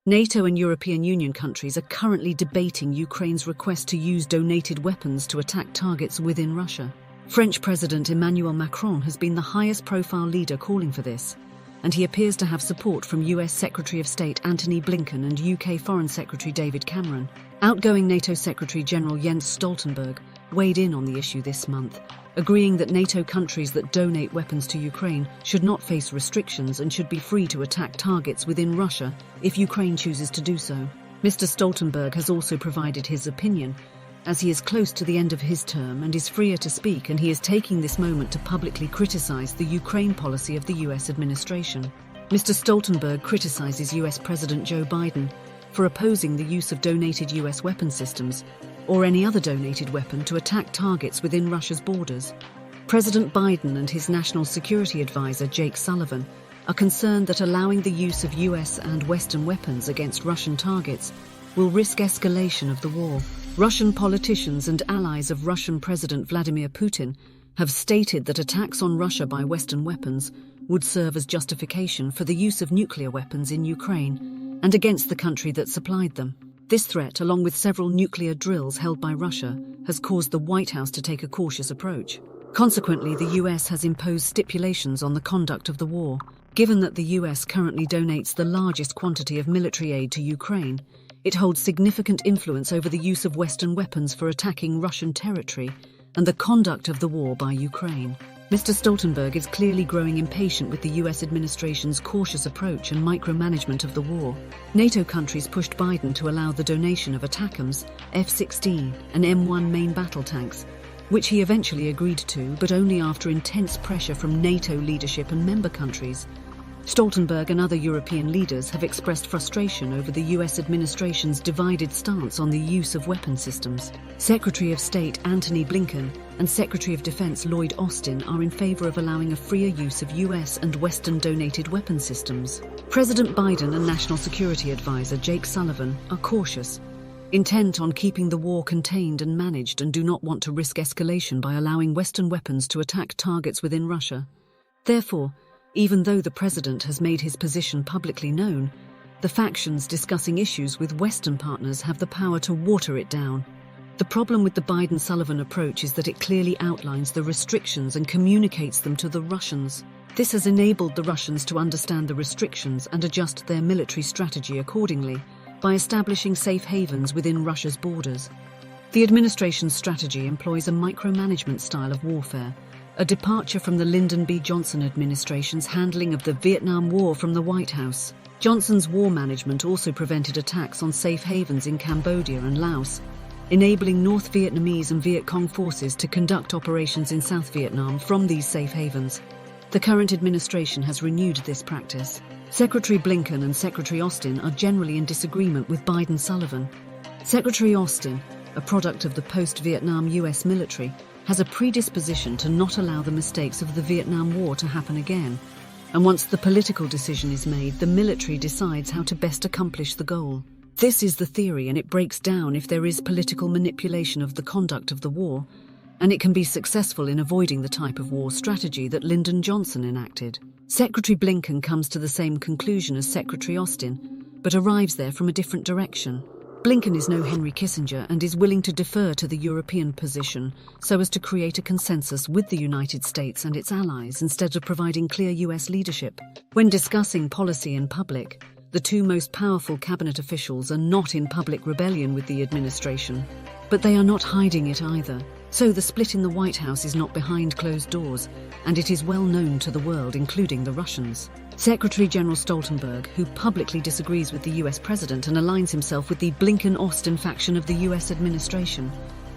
NATO and European Union countries are currently debating Ukraine's request to use donated weapons to attack targets within Russia. French President Emmanuel Macron has been the highest-profile leader calling for this, and he appears to have support from US Secretary of State Antony Blinken and UK Foreign Secretary David Cameron. Outgoing NATO Secretary General Jens Stoltenberg weighed in on the issue this month, agreeing that NATO countries that donate weapons to Ukraine should not face restrictions and should be free to attack targets within Russia if Ukraine chooses to do so. Mr. Stoltenberg has also provided his opinion, as he is close to the end of his term and is freer to speak, and he is taking this moment to publicly criticize the Ukraine policy of the US administration. Mr. Stoltenberg criticizes US President Joe Biden for opposing the use of donated US weapon systems or any other donated weapon to attack targets within Russia's borders. President Biden and his national security advisor Jake Sullivan are concerned that allowing the use of US and Western weapons against Russian targets will risk escalation of the war. Russian politicians and allies of Russian President Vladimir Putin have stated that attacks on Russia by Western weapons would serve as justification for the use of nuclear weapons in Ukraine and against the country that supplied them. This threat, along with several nuclear drills held by Russia, has caused the White House to take a cautious approach. Consequently, the US has imposed stipulations on the conduct of the war. Given that the US currently donates the largest quantity of military aid to Ukraine, it holds significant influence over the use of Western weapons for attacking Russian territory and the conduct of the war by Ukraine. Mr. Stoltenberg is clearly growing impatient with the US administration's cautious approach and micromanagement of the war. NATO countries pushed Biden to allow the donation of ATACMS, F-16 and M1 main battle tanks, which he eventually agreed to, but only after intense pressure from NATO leadership and member countries. Stoltenberg and other European leaders have expressed frustration over the US administration's divided stance on the use of weapon systems. Secretary of State Antony Blinken and Secretary of Defense Lloyd Austin are in favor of allowing a freer use of US and Western donated weapon systems. President Biden and National Security Advisor Jake Sullivan are cautious, intent on keeping the war contained and managed, and do not want to risk escalation by allowing Western weapons to attack targets within Russia. Therefore, even though the president has made his position publicly known, the factions discussing issues with Western partners have the power to water it down. The problem with the Biden-Sullivan approach is that it clearly outlines the restrictions and communicates them to the Russians. This has enabled the Russians to understand the restrictions and adjust their military strategy accordingly by establishing safe havens within Russia's borders. The administration's strategy employs a micromanagement style of warfare, a departure from the Lyndon B. Johnson administration's handling of the Vietnam War from the White House. Johnson's war management also prevented attacks on safe havens in Cambodia and Laos, enabling North Vietnamese and Viet Cong forces to conduct operations in South Vietnam from these safe havens. The current administration has renewed this practice. Secretary Blinken and Secretary Austin are generally in disagreement with Biden-Sullivan. Secretary Austin, a product of the post-Vietnam US military, has a predisposition to not allow the mistakes of the Vietnam War to happen again, and once the political decision is made, the military decides how to best accomplish the goal. This is the theory, and it breaks down if there is political manipulation of the conduct of the war, and it can be successful in avoiding the type of war strategy that Lyndon Johnson enacted. Secretary Blinken comes to the same conclusion as Secretary Austin, but arrives there from a different direction. Blinken is no Henry Kissinger and is willing to defer to the European position so as to create a consensus with the United States and its allies instead of providing clear US leadership. When discussing policy in public, the two most powerful cabinet officials are not in public rebellion with the administration, but they are not hiding it either. So the split in the White House is not behind closed doors, and it is well known to the world, including the Russians. Secretary General Stoltenberg, who publicly disagrees with the US president and aligns himself with the Blinken-Austin faction of the US administration,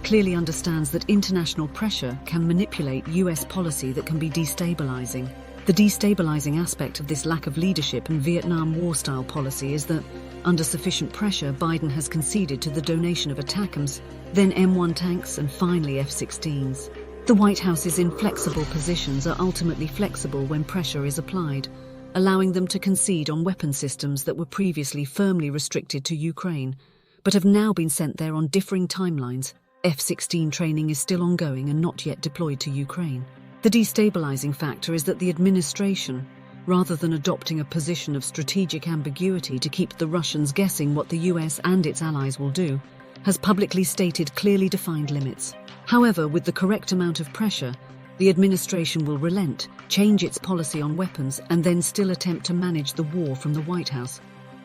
clearly understands that international pressure can manipulate US policy that can be destabilizing. The destabilizing aspect of this lack of leadership and Vietnam War-style policy is that, under sufficient pressure, Biden has conceded to the donation of ATACMS, then M1 tanks, and finally F-16s. The White House's inflexible positions are ultimately flexible when pressure is applied, allowing them to concede on weapon systems that were previously firmly restricted to Ukraine, but have now been sent there on differing timelines. F-16 training is still ongoing and not yet deployed to Ukraine. The destabilizing factor is that the administration, rather than adopting a position of strategic ambiguity to keep the Russians guessing what the US and its allies will do, has publicly stated clearly defined limits. However, with the correct amount of pressure, the administration will relent, change its policy on weapons, and then still attempt to manage the war from the White House.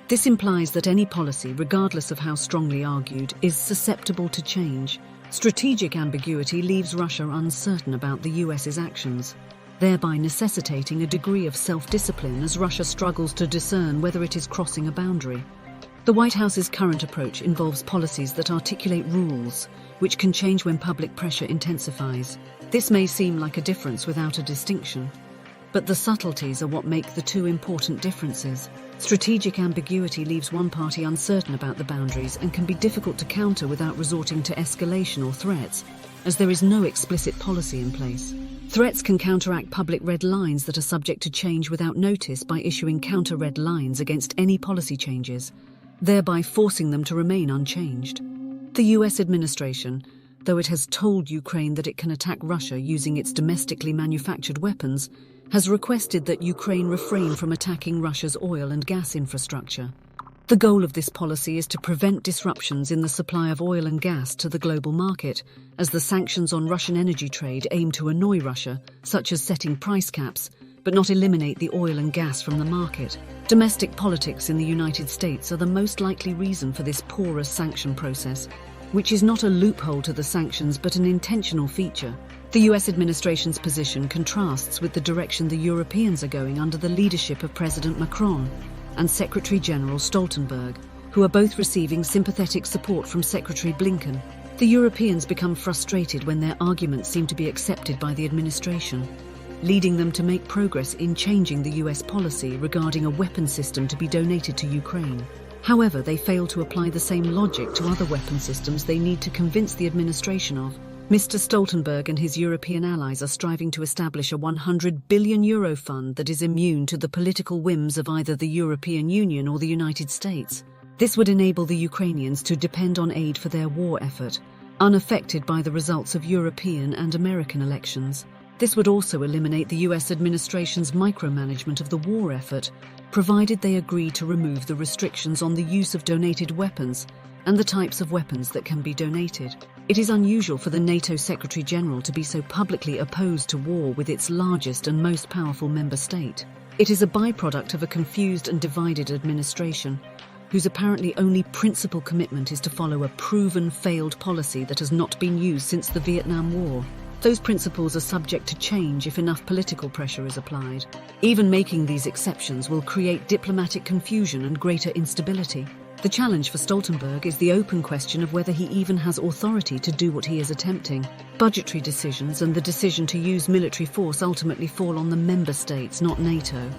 This implies that any policy, regardless of how strongly argued, is susceptible to change. Strategic ambiguity leaves Russia uncertain about the US's actions, thereby necessitating a degree of self-discipline as Russia struggles to discern whether it is crossing a boundary. The White House's current approach involves policies that articulate rules, which can change when public pressure intensifies. This may seem like a difference without a distinction, but the subtleties are what make the two important differences. Strategic ambiguity leaves one party uncertain about the boundaries and can be difficult to counter without resorting to escalation or threats, as there is no explicit policy in place. Threats can counteract public red lines that are subject to change without notice by issuing counter red lines against any policy changes, thereby forcing them to remain unchanged. The US administration, though it has told Ukraine that it can attack Russia using its domestically manufactured weapons, has requested that Ukraine refrain from attacking Russia's oil and gas infrastructure. The goal of this policy is to prevent disruptions in the supply of oil and gas to the global market, as the sanctions on Russian energy trade aim to annoy Russia, such as setting price caps, but not eliminate the oil and gas from the market. Domestic politics in the United States are the most likely reason for this porous sanction process, which is not a loophole to the sanctions but an intentional feature. The US administration's position contrasts with the direction the Europeans are going under the leadership of President Macron and Secretary General Stoltenberg, who are both receiving sympathetic support from Secretary Blinken. The Europeans become frustrated when their arguments seem to be accepted by the administration, leading them to make progress in changing the US policy regarding a weapon system to be donated to Ukraine. However, they fail to apply the same logic to other weapon systems they need to convince the administration of. Mr. Stoltenberg and his European allies are striving to establish a €100 billion fund that is immune to the political whims of either the European Union or the United States. This would enable the Ukrainians to depend on aid for their war effort, unaffected by the results of European and American elections. This would also eliminate the US administration's micromanagement of the war effort, provided they agree to remove the restrictions on the use of donated weapons and the types of weapons that can be donated. It is unusual for the NATO Secretary General to be so publicly opposed to war with its largest and most powerful member state. It is a byproduct of a confused and divided administration, whose apparently only principal commitment is to follow a proven failed policy that has not been used since the Vietnam War. Those principles are subject to change if enough political pressure is applied. Even making these exceptions will create diplomatic confusion and greater instability. The challenge for Stoltenberg is the open question of whether he even has authority to do what he is attempting. Budgetary decisions and the decision to use military force ultimately fall on the member states, not NATO.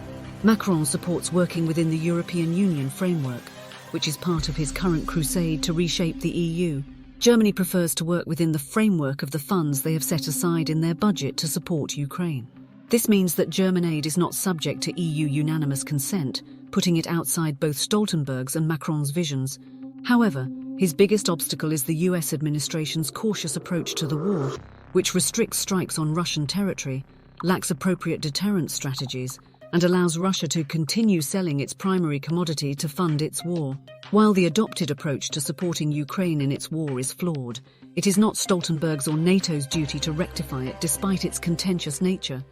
Macron supports working within the European Union framework, which is part of his current crusade to reshape the EU. Germany prefers to work within the framework of the funds they have set aside in their budget to support Ukraine. This means that German aid is not subject to EU unanimous consent, putting it outside both Stoltenberg's and Macron's visions. However, his biggest obstacle is the US administration's cautious approach to the war, which restricts strikes on Russian territory, lacks appropriate deterrence strategies, and allows Russia to continue selling its primary commodity to fund its war. While the adopted approach to supporting Ukraine in its war is flawed, it is not Stoltenberg's or NATO's duty to rectify it despite its contentious nature.